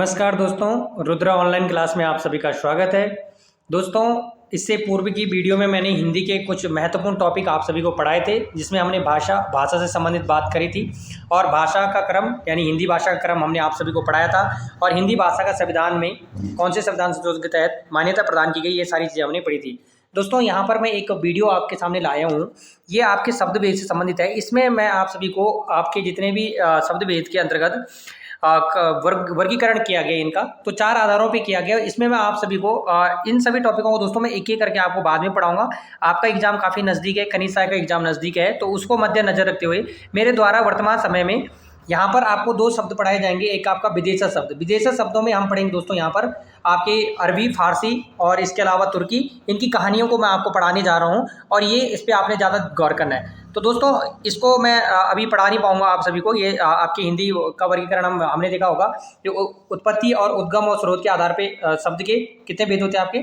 नमस्कार दोस्तों, Rudra online class में आप सभी का स्वागत है। दोस्तों, इससे पूर्व की वीडियो में मैंने हिंदी के कुछ महत्वपूर्ण टॉपिक आप सभी को पढ़ाए थे, जिसमें हमने भाषा से संबंधित बात करी थी और भाषा का क्रम यानी हिंदी भाषा का क्रम हमने आप सभी को पढ़ाया था और हिंदी भाषा का संविधान में कौन से संविधान संशोधन के तहत मान्यता प्रदान की गई, ये सारी चीज़ें हमने पढ़ी थी। दोस्तों, यहाँ पर मैं एक वीडियो आपके सामने लाया हूँ, ये आपके शब्द भेद से संबंधित है। इसमें मैं आप सभी को आपके जितने भी शब्द भेद के अंतर्गत वर्गीकरण किया गया इनका, तो 4 आधारों पे किया गया। इसमें मैं आप सभी को इन सभी टॉपिकों को दोस्तों मैं एक-एक करके आपको बाद में पढ़ाऊंगा। आपका एग्जाम काफ़ी नज़दीक है, कनिष्ठ का एग्जाम नज़दीक है, तो उसको मद्देनजर रखते हुए मेरे द्वारा वर्तमान समय में यहाँ पर आपको 2 शब्द पढ़ाए जाएंगे। एक आपका विदेशज शब्द, विदेशज शब्दों में हम पढ़ेंगे दोस्तों यहाँ पर आपके अरबी, फारसी और इसके अलावा तुर्की, इनकी कहानियों को मैं आपको पढ़ाने जा रहा हूँ और ये इस पर आपने ज़्यादा गौर करना है। तो दोस्तों, इसको मैं अभी पढ़ा नहीं पाऊंगा आप सभी को। ये आपकी हिंदी का वर्गीकरण हमने देखा होगा, जो उत्पत्ति और उद्गम और स्रोत के आधार पे शब्द के कितने भेद होते हैं आपके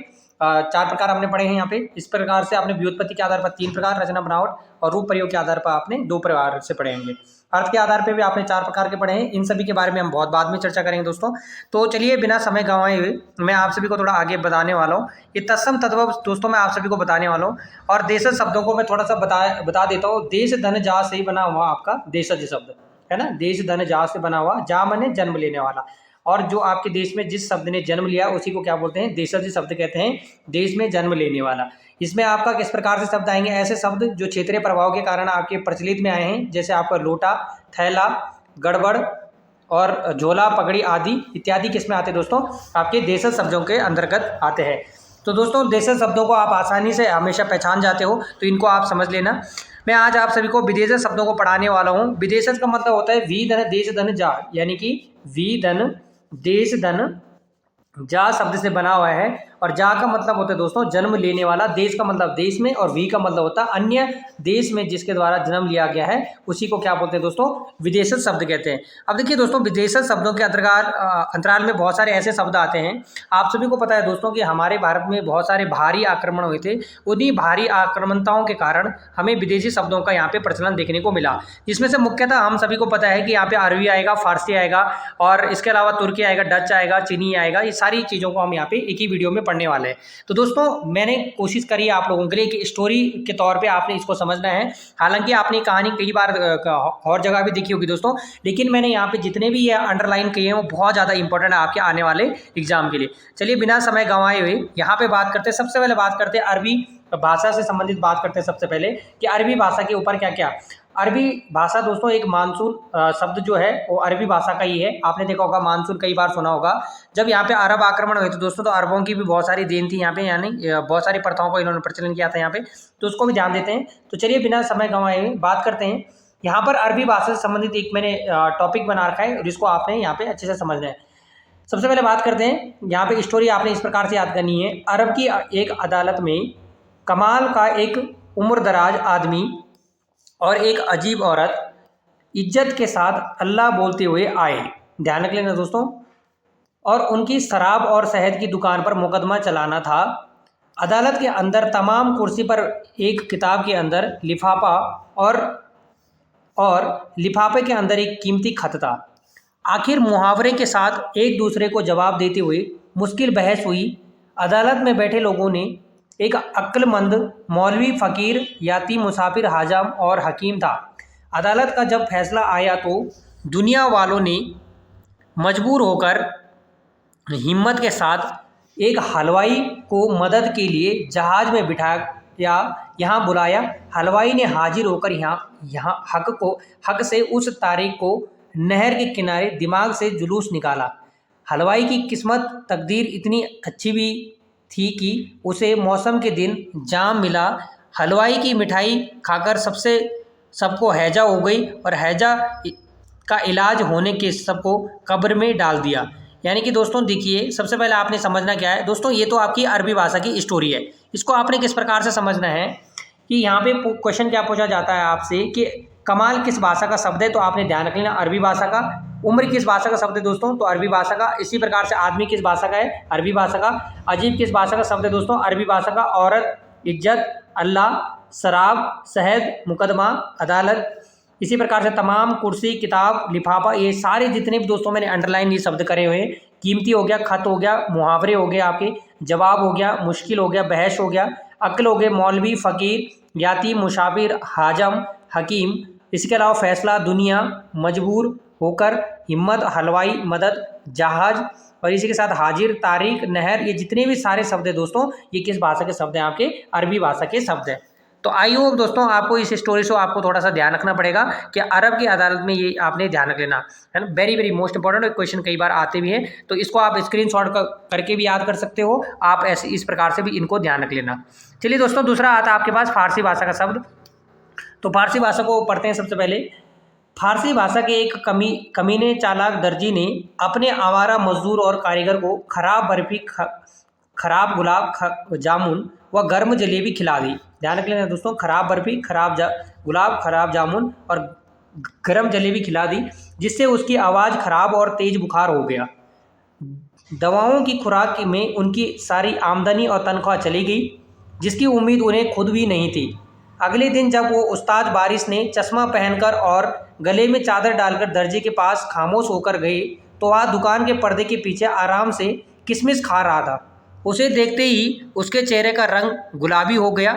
4 प्रकार हमने पढ़े हैं यहाँ पे। इस प्रकार से आपने व्युत्पत्ति के आधार पर 3 प्रकार, रचना बनावट और रूप प्रयोग के आधार पर आपने 2 प्रकार से पढ़े होंगे। अर्थ के आधार पे भी आपने 4 प्रकार के पढ़े हैं। इन सभी के बारे में हम बहुत बाद में चर्चा करेंगे दोस्तों। तो चलिए बिना समय गंवाए हुए मैं आप सभी को थोड़ा आगे बताने वाला हूँ। ये तत्सम तद्भव दोस्तों मैं आप सभी को बताने वाला हूँ और देशज शब्दों को मैं थोड़ा सा बता देता हूँ। देश धन जा से ही बना हुआ आपका देशज शब्द है ना। देश धन जा से बना हुआ, जा माने जन्म लेने वाला, और जो आपके देश में जिस शब्द ने जन्म लिया उसी को क्या बोलते हैं, देशज शब्द कहते हैं, देश में जन्म लेने वाला। इसमें आपका किस प्रकार से शब्द आएंगे, ऐसे शब्द जो क्षेत्रीय प्रभाव के कारण आपके प्रचलित में आए हैं, जैसे आपका लोटा, थैला, गड़बड़ और झोला, पगड़ी आदि इत्यादि किस में आते हैं दोस्तों, आपके देशज शब्दों के अंतर्गत आते हैं। तो दोस्तों, देशज शब्दों को आप आसानी से हमेशा पहचान जाते हो, तो इनको आप समझ लेना। मैं आज आप सभी को विदेशज शब्दों को पढ़ाने वाला हूँ। विदेशज का मतलब होता है वी धन देश धन जा, यानी कि वी धन देश धन जा शब्द से बना हुआ है और जा का मतलब होता है दोस्तों जन्म लेने वाला। देश का मतलब देश में और वी का मतलब होता है अन्य देश में जिसके द्वारा जन्म लिया गया है, उसी को क्या बोलते हैं दोस्तों, विदेशज शब्द कहते हैं। अब देखिए दोस्तों, विदेशज शब्दों के अंतराल में बहुत सारे ऐसे शब्द आते हैं। आप सभी को पता है दोस्तों कि हमारे भारत में बहुत सारे भारी आक्रमण हुए थे। उन्हीं भारी आक्रमणताओं के कारण हमें विदेशी शब्दों का यहाँ पे प्रचलन देखने को मिला, जिसमें से मुख्यतः हम सभी को पता है कि यहाँ पे अरबी आएगा, फारसी आएगा और इसके अलावा तुर्की आएगा, डच आएगा, चीनी आएगा। ये सारी चीज़ों को हम यहाँ पे एक ही वीडियो में पढ़ने वाले हैं। तो दोस्तों, मैंने कोशिश करी आप लोगों के लिए कि स्टोरी के तौर पे आपने इसको समझना है। हालांकि आपने कहानी कई बार और जगह भी देखी होगी दोस्तों, लेकिन मैंने यहाँ पे जितने भी ये अंडरलाइन किए हैं वो बहुत ज़्यादा इंपॉर्टेंट है आपके आने वाले एग्जाम के लिए। चलिए बिना समय गंवाए हुए यहाँ पे बात करते हैं। सबसे पहले बात करते हैं अरबी भाषा से संबंधित बात करते हैं सबसे पहले कि अरबी भाषा के ऊपर क्या क्या। अरबी भाषा दोस्तों एक मानसून शब्द जो है वो अरबी भाषा का ही है। आपने देखा होगा मानसून, कई बार सुना होगा। जब यहाँ पे अरब आक्रमण हुए थे दोस्तों, तो अरबों की भी बहुत सारी देन थी यहाँ पे, यानी बहुत सारी प्रथाओं को इन्होंने प्रचलन किया था यहाँ पे, तो उसको भी ध्यान देते हैं। तो चलिए बिना समय गंवाए हुए बात करते हैं। यहाँ पर अरबी भाषा से संबंधित एक मैंने टॉपिक बना रखा है और इसको आपने यहाँ पे अच्छे से समझना है। सबसे पहले बात करते हैं, यहाँ पे स्टोरी आपने इस प्रकार से याद करनी है। अरब की एक अदालत में कमाल का एक उम्रदराज आदमी और एक अजीब औरत इज्जत के साथ अल्लाह बोलते हुए आए। ध्यान रख लेना दोस्तों। और उनकी शराब और शहद की दुकान पर मुकदमा चलाना था। अदालत के अंदर तमाम कुर्सी पर एक किताब के अंदर लिफाफा और लिफाफे के अंदर एक कीमती खत था। आखिर मुहावरे के साथ एक दूसरे को जवाब देते हुए मुश्किल बहस हुई। अदालत में बैठे लोगों ने एक अक्लमंद मौलवी, फ़कीर, याती, मुसाफिर, हाजाम और हकीम था। अदालत का जब फैसला आया तो दुनिया वालों ने मजबूर होकर हिम्मत के साथ एक हलवाई को मदद के लिए जहाज़ में बिठाया, यहाँ बुलाया। हलवाई ने हाजिर होकर यहाँ हक से उस तारीख को नहर के किनारे दिमाग से जुलूस निकाला। हलवाई की किस्मत, तकदीर इतनी अच्छी भी थी कि उसे मौसम के दिन जाम मिला। हलवाई की मिठाई खाकर सबको हैजा हो गई और हैजा का इलाज होने के सबको कब्र में डाल दिया। यानी कि दोस्तों देखिए, सबसे पहले आपने समझना क्या है दोस्तों, ये तो आपकी अरबी भाषा की स्टोरी है। इसको आपने किस प्रकार से समझना है कि यहाँ पे क्वेश्चन क्या पूछा जाता है आपसे कि कमाल किस भाषा का शब्द है, तो आपने ध्यान रख लेना अरबी भाषा का। उम्र किस भाषा का शब्द है दोस्तों, तो अरबी भाषा का। इसी प्रकार से आदमी किस भाषा का है, अरबी भाषा का। अजीब किस भाषा का शब्द है दोस्तों, अरबी भाषा का। औरत, इज्जत, अल्लाह, शराब, शहद, मुकदमा, अदालत। इसी प्रकार से तमाम कुर्सी, किताब, लिफाफा, ये सारे जितने भी दोस्तों मैंने अंडरलाइन ये शब्द करे हुए हैं, कीमती हो गया, खत हो गया, मुहावरे हो गए आपके, जवाब हो गया, मुश्किल हो गया, बहस हो गया, अक्ल हो गए, मौलवी, फ़कीर, याती, मुशाबिर, हाजम, हकीम। इसके अलावा फैसला, दुनिया, मजबूर होकर, हिम्मत, हलवाई, मदद, जहाज, और इसी के साथ हाजिर, तारीख, नहर। ये जितने भी सारे शब्द हैं दोस्तों, ये किस भाषा के शब्द हैं? आपके अरबी भाषा के शब्द हैं। तो आई होप दोस्तों आपको इस स्टोरी से आपको थोड़ा सा ध्यान रखना पड़ेगा कि अरब की अदालत में ये आपने ध्यान रख लेना है ना। Very very most important question कई बार आते भी हैं, तो इसको आप स्क्रीनशॉट करके भी याद कर सकते हो। आप ऐसे इस प्रकार से भी इनको ध्यान रख लेना। चलिए दोस्तों, दूसरा आता है आपके पास फारसी भाषा का शब्द। तो फारसी भाषा को पढ़ते हैं सबसे पहले। फारसी भाषा के एक कमीने चालाक दर्जी ने अपने आवारा मजदूर और कारीगर को खराब बर्फी, खराब गुलाब जामुन व गर्म जलेबी खिला दी। ध्यान रख लेना दोस्तों, खराब बर्फी, गुलाब, खराब जामुन और गर्म जलेबी खिला दी, जिससे उसकी आवाज़ खराब और तेज बुखार हो गया। दवाओं की खुराक में उनकी सारी आमदनी और तनख्वाह चली गई, जिसकी उम्मीद उन्हें खुद भी नहीं थी। अगले दिन जब वो उस्ताद बारिश ने चश्मा पहनकर और गले में चादर डालकर दर्जी के पास खामोश होकर गए, तो वह दुकान के पर्दे के पीछे आराम से किशमिश खा रहा था। उसे देखते ही उसके चेहरे का रंग गुलाबी हो गया।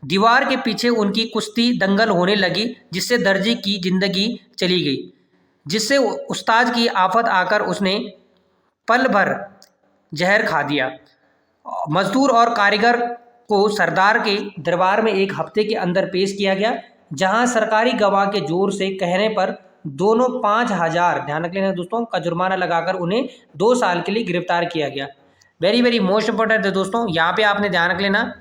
दीवार के पीछे उनकी कुश्ती दंगल होने लगी, जिससे दर्जी की जिंदगी चली गई, जिससे उस्ताद की आफत आकर उसने पल भर जहर खा दिया। मजदूर और कारीगर को सरदार के दरबार में एक हफ्ते के अंदर पेश किया गया, जहां सरकारी गवाह के जोर से कहने पर दोनों 5,000, ध्यान रख लेना दोस्तों, का जुर्माना लगाकर उन्हें 2 साल के लिए गिरफ्तार किया गया। वेरी वेरी मोस्ट इंपॉर्टेंट है दोस्तों, यहाँ पे आपने ध्यान रख लेना।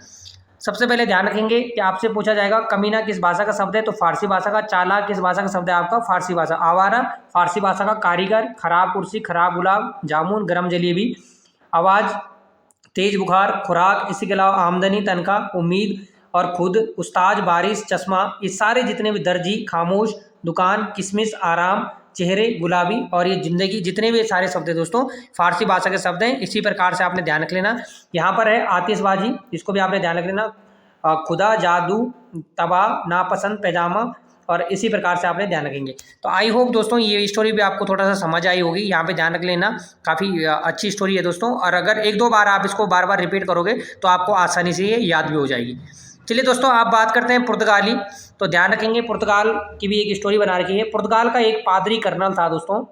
सबसे पहले ध्यान रखेंगे कि आपसे पूछा जाएगा कमीना किस भाषा का शब्द है, तो फारसी भाषा का। चालाक किस भाषा का शब्द है आपका? फारसी भाषा। आवारा फारसी भाषा का। कारीगर खराब कुर्सी, खराब गुलाब जामुन, गरम जलेबी। आवाज़ तेज बुखार, खुराक, इसी के अलावा आमदनी, तनख्वाह, उम्मीद और खुद। उस्ताद, बारिश, चश्मा। ये सारे जितने भी दर्जी, खामोश, दुकान, किशमिश, आराम, चेहरे, गुलाबी और ये जिंदगी, जितने भी सारे शब्द हैं दोस्तों फारसी भाषा के शब्द हैं। इसी प्रकार से आपने ध्यान रख लेना। यहाँ पर है आतिशबाजी, इसको भी आपने ध्यान रख लेना। खुदा, जादू, तबाह, नापसंद, पैजामा, और इसी प्रकार से आपने ध्यान रखेंगे। तो आई होप दोस्तों ये स्टोरी भी आपको थोड़ा सा समझ आई होगी। यहाँ पे ध्यान रख लेना, काफ़ी अच्छी स्टोरी है दोस्तों, और अगर 1-2 बार आप इसको बार बार रिपीट करोगे तो आपको आसानी से ये याद भी हो जाएगी। चलिए दोस्तों, आप बात करते हैं पुर्तगाली। तो ध्यान रखेंगे, पुर्तगाल की भी एक स्टोरी बना रखी है। पुर्तगाल का एक पादरी कर्नल था दोस्तों,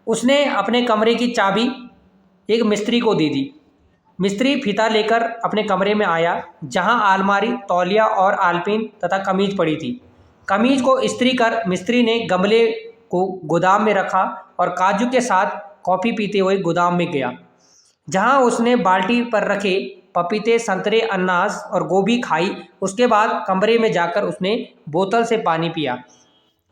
उसने अपने कमरे की चाबी एक मिस्त्री को दे दी। मिस्त्री फीता लेकर अपने कमरे में आया, जहां अलमारी, तौलिया और आलपीन तथा कमीज पड़ी थी। कमीज को इस्त्री कर मिस्त्री ने गमले को गोदाम में रखा और काजू के साथ कॉफ़ी पीते हुए गोदाम में गया, जहां उसने बाल्टी पर रखे पपीते, संतरे, अनानास और गोभी खाई। उसके बाद कमरे में जाकर उसने बोतल से पानी पिया।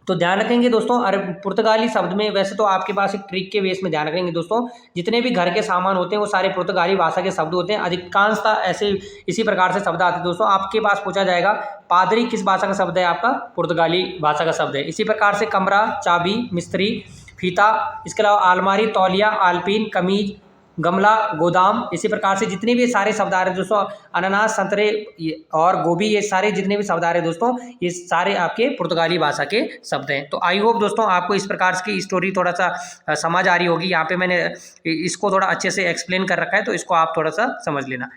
तो ध्यान रखेंगे दोस्तों, अरे पुर्तगाली शब्द में वैसे तो आपके पास एक ट्रिक के बेस में ध्यान रखेंगे दोस्तों, जितने भी घर के सामान होते हैं वो सारे पुर्तगाली भाषा के शब्द होते हैं। अधिकांशतः ऐसे इसी प्रकार से शब्द आते हैं दोस्तों। आपके पास पूछा जाएगा पादरी किस भाषा का शब्द है आपका? पुर्तगाली भाषा का शब्द है। इसी प्रकार से कमरा, चाबी, मिस्त्री, फीता, इसके अलावा अलमारी, तौलिया, आलपीन, कमीज, गमला, गोदाम, इसी प्रकार से जितने भी सारे शब्द आ रहे हैं दोस्तों, अनानास, संतरे और गोभी, ये सारे जितने भी शब्द आ रहे हैं दोस्तों, ये सारे आपके पुर्तगाली भाषा के शब्द हैं। तो आई होप दोस्तों आपको इस प्रकार की स्टोरी थोड़ा सा समझ आ रही होगी। यहाँ पे मैंने इसको थोड़ा अच्छे से एक्सप्लेन कर रखा है, तो इसको आप थोड़ा सा समझ लेना।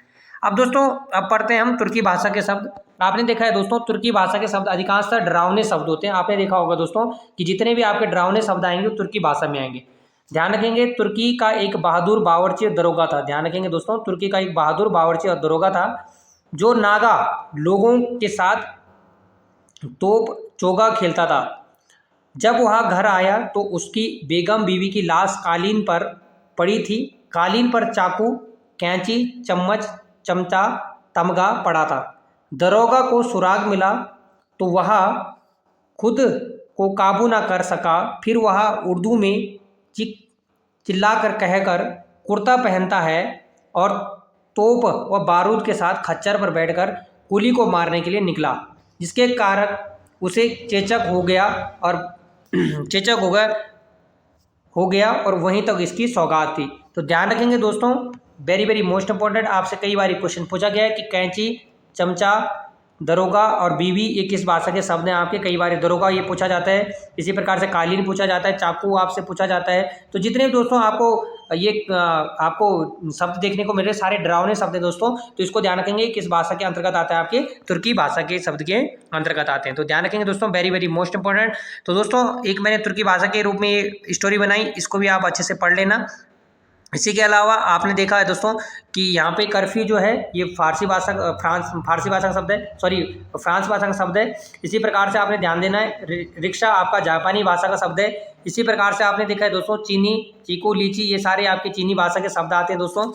अब दोस्तों, अब पढ़ते हैं हम तुर्की भाषा के शब्द। आपने देखा है दोस्तों, तुर्की भाषा के शब्द अधिकांशतः डरावने शब्द होते हैं। आपने देखा होगा दोस्तों कि जितने भी आपके डरावने शब्द आएंगे वो तुर्की भाषा में आएंगे। ध्यान रखेंगे, तुर्की का एक बहादुर बावर्ची और दरोगा था। ध्यान रखेंगे दोस्तों, तुर्की का एक बहादुर बावर्ची और दरोगा था, जो नागा लोगों के साथ तोप चोगा खेलता था। जब वह घर आया तो उसकी बेगम बीवी की लाश कालीन पर पड़ी थी। कालीन पर चाकू, कैंची, चम्मच, चमचा, तमगा पड़ा था। दरोगा को सुराग मिला तो वह खुद को काबू ना कर सका। फिर वह उर्दू में चिल्लाकर कहकर कुर्ता पहनता है और तोप व बारूद के साथ खच्चर पर बैठकर कुली को मारने के लिए निकला, जिसके कारण उसे चेचक हो गया और वहीं तक इसकी सौगात थी। तो ध्यान रखेंगे दोस्तों, वेरी वेरी मोस्ट इंपॉर्टेंट, आपसे कई बार क्वेश्चन पूछा गया है कि कैंची, चमचा, दरोगा और बीवी ये किस भाषा के शब्द हैं आपके। कई बार दरोगा ये पूछा जाता है, इसी प्रकार से कालीन पूछा जाता है, चाकू आपसे पूछा जाता है। तो जितने भी दोस्तों आपको ये आपको शब्द देखने को मिल रहे सारे डरावने शब्द हैं दोस्तों, तो इसको ध्यान रखेंगे किस भाषा के अंतर्गत आता है, आपके तुर्की भाषा के शब्द के अंतर्गत आते हैं, तो ध्यान रखेंगे दोस्तों, वेरी वेरी मोस्ट इंपॉर्टेंट। तो दोस्तों एक मैंने तुर्की भाषा के रूप में ये स्टोरी बनाई, इसको भी आप अच्छे से पढ़ लेना। इसी के अलावा आपने देखा है दोस्तों कि यहाँ पे कर्फ्यू जो है ये फारसी भाषा का शब्द है, सॉरी फ्रांस भाषा का शब्द है। इसी प्रकार से आपने ध्यान देना है, रिक्शा आपका जापानी भाषा का शब्द है। इसी प्रकार से आपने देखा है दोस्तों चीनी, चीकू, लीची, ये सारे आपके चीनी भाषा के शब्द आते हैं दोस्तों,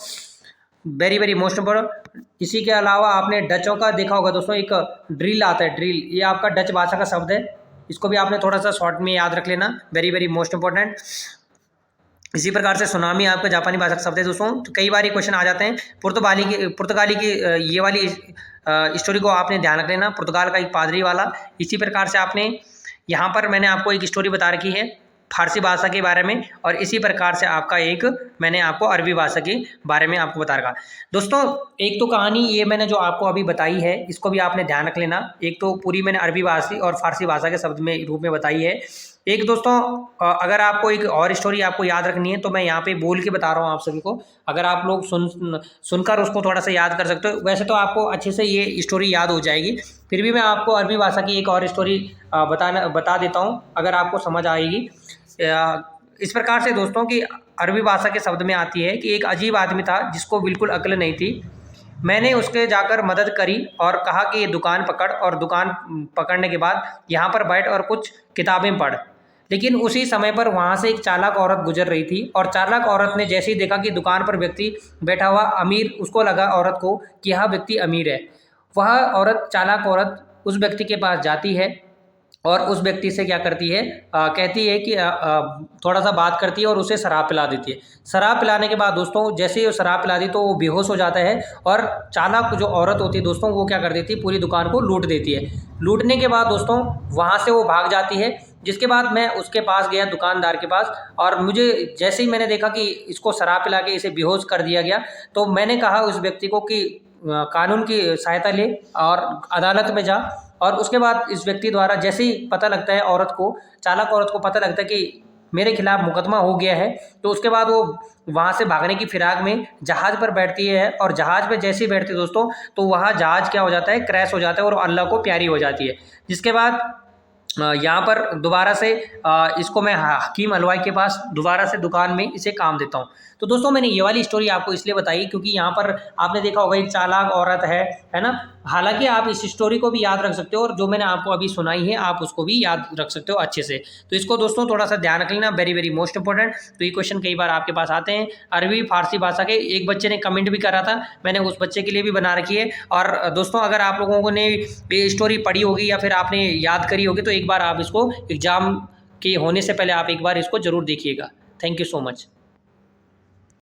वेरी वेरी मोस्ट इम्पोर्टेंट। इसी के अलावा आपने डचों का देखा होगा दोस्तों, एक ड्रिल आता है, ड्रिल, ये आपका डच भाषा का शब्द है, इसको भी आपने थोड़ा सा शॉर्ट में याद रख लेना, वेरी वेरी मोस्ट इंपॉर्टेंट। इसी प्रकार से सुनामी आपका जापानी भाषा का शब्द है दोस्तों। तो कई बार ये क्वेश्चन आ जाते हैं, पुर्तगाली की ये वाली स्टोरी को आपने ध्यान रख लेना, पुर्तगाल का एक पादरी वाला। इसी प्रकार से आपने यहाँ पर मैंने आपको एक स्टोरी बता रखी है फारसी भाषा के बारे में, और इसी प्रकार से आपका एक मैंने आपको अरबी भाषा के बारे में आपको बता रखा दोस्तों। एक तो कहानी ये मैंने जो आपको अभी बताई है, इसको भी आपने ध्यान रख लेना। एक तो पूरी मैंने अरबी भाषी और फारसी भाषा के शब्द में रूप में बताई है। एक दोस्तों अगर आपको एक और स्टोरी आपको याद रखनी है तो मैं यहाँ पे बोल के बता रहा हूँ आप सभी को, अगर आप लोग सुनकर उसको थोड़ा सा याद कर सकते हो। वैसे तो आपको अच्छे से ये स्टोरी याद हो जाएगी, फिर भी मैं आपको अरबी भाषा की एक और स्टोरी बता देता हूँ, अगर आपको समझ आएगी। इस प्रकार से दोस्तों कि अरबी भाषा के शब्द में आती है कि एक अजीब आदमी था जिसको बिल्कुल अक्ल नहीं थी। मैंने उसके जाकर मदद करी और कहा कि ये दुकान पकड़, और दुकान पकड़ने के बाद यहाँ पर बैठ और कुछ किताबें पढ़। लेकिन उसी समय पर वहाँ से एक चालाक औरत गुजर रही थी, और चालाक औरत ने जैसे ही देखा कि दुकान पर व्यक्ति बैठा हुआ अमीर, उसको लगा औरत को कि यह व्यक्ति अमीर है। वह औरत, चालाक औरत उस व्यक्ति के पास जाती है और उस व्यक्ति से क्या करती है, कहती है कि थोड़ा सा बात करती है और उसे शराब पिला देती है। शराब पिलाने के बाद दोस्तों जैसे ही वो शराब पिला दी तो वो बेहोश हो जाता है, और चालाक जो औरत होती है दोस्तों वो क्या कर देती है, पूरी दुकान को लूट देती है। लूटने के बाद दोस्तों वहाँ से वो भाग जाती है। जिसके बाद मैं उसके पास गया, दुकानदार के पास, और मुझे जैसे ही मैंने देखा कि इसको शराब पिला के इसे बेहोश कर दिया गया, तो मैंने कहा उस व्यक्ति को कि कानून की सहायता ले और अदालत में जा। और उसके बाद इस व्यक्ति द्वारा जैसे ही पता लगता है औरत को, चालाक औरत को पता लगता है कि मेरे खिलाफ मुकदमा हो गया है, तो उसके बाद वो वहाँ से भागने की फिराक में जहाज़ पर बैठती है, और जहाज़ पे जैसे ही बैठती है दोस्तों तो वहाँ जहाज़ क्या हो जाता है, क्रैश हो जाता है और अल्लाह को प्यारी हो जाती है। जिसके बाद यहाँ पर दोबारा से इसको मैं हकीम हलवाई के पास दोबारा से दुकान में इसे काम देता हूँ। तो दोस्तों मैंने ये वाली स्टोरी आपको इसलिए बताई क्योंकि यहाँ पर आपने देखा होगा एक चालाक औरत है ना। हालांकि आप इस स्टोरी को भी याद रख सकते हो, और जो मैंने आपको अभी सुनाई है आप उसको भी याद रख सकते हो अच्छे से। तो इसको दोस्तों थोड़ा सा ध्यान रख लेना, वेरी वेरी मोस्ट इंपॉर्टेंट। तो ये क्वेश्चन कई बार आपके पास आते हैं अरबी फारसी भाषा के। एक बच्चे ने कमेंट भी करा था, मैंने उस बच्चे के लिए भी बना रखी है। और दोस्तों अगर आप लोगों ने ये स्टोरी पढ़ी होगी या फिर आपने याद करी होगी तो एक बार आप इसको एग्ज़ाम के होने से पहले आप एक बार इसको ज़रूर देखिएगा। Thank you so much.